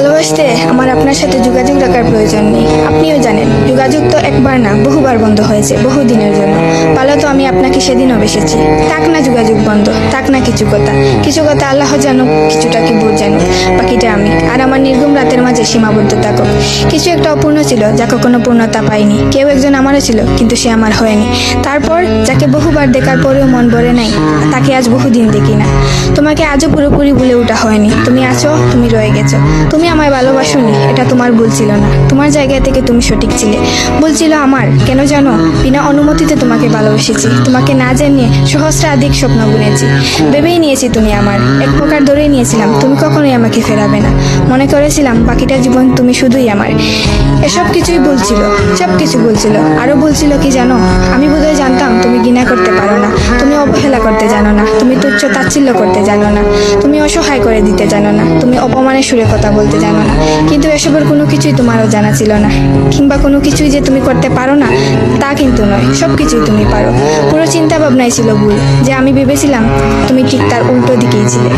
ভালোবাসতে আমার আপনার সাথে যোগাযোগ রাখার প্রয়োজন নেই। আপনিও জানেন যোগাযোগ তো একবার না বহুবার বন্ধ হয়েছে বহুদিনের জন্য। পালো তো আমি আপনাকে সেদিনও বেসেছি। থাক না যোগাযোগ বন্ধ, থাক না কিছু কথা আল্লাহ জানুক, কিছুটা কি বোধ জানুক, বাকিটা আমি আর আমার নির্গুম রাতের মাঝে সীমাবদ্ধ থাকুক। কিছু একটা অপূর্ণ ছিল যা কখনো পূর্ণতা পায়নি। কেউ একজন আমারও ছিল কিন্তু সে আমার হয়নি। তারপর যাকে বহুবার দেখার পরেও মন ভরে নাই, তাকে আজ বহুদিন দেখি না। তোমাকে আজও পুরোপুরি ভুলে ওঠা হয়নি। তুমি আছো, তুমি রয়ে গেছো। তুমি আমায় ভালোবাসোনি, এটা তোমার ভুল ছিল না। তোমার জায়গা থেকে তুমি সঠিক ছিলে। ভুল ছিল আমার। কেন জানো? বিনা অনুমতিতে তোমাকে ভালোবেসেছি। তোমাকে না জানিয়ে সহস্রাধিক স্বপ্ন বুনেছি। ভেবেই নিয়েছি তুমি আমার, এক প্রকার ধরেই নিয়েছিলাম তুমি কখনোই আমাকে ফেরাবে না। মনে করেছিলাম বাকিটা জীবন তুমি শুধুই আমার। এসব কিছুই ভুল ছিল, সব কিছু ভুল ছিল। আরো ভুল ছিল কি জানো? আমি বোধহয় জানতাম তুমি ঘৃণা করতে পারো না, তুমি অবহেলা করতে জানো না, তুমি তুচ্ছ তাচ্ছিল্য করতে জানো না, তুমি অসহায় করে দিতে জানো না, তুমি অপমানের সুরে কথা বলতে জানো না। কিন্তু এসবের কোনো কিছুই তোমারও জানা ছিল না, কিংবা কোনো কিছুই যে তুমি করতে পারো না তা কিন্তু নয়। সব কিছুই তুমি পারো। পুরো চিন্তা ভাবনাই ছিল ভুল, যে আমি ভেবেছিলাম তুমি ঠিক তার উল্টো দিকেই ছিলে।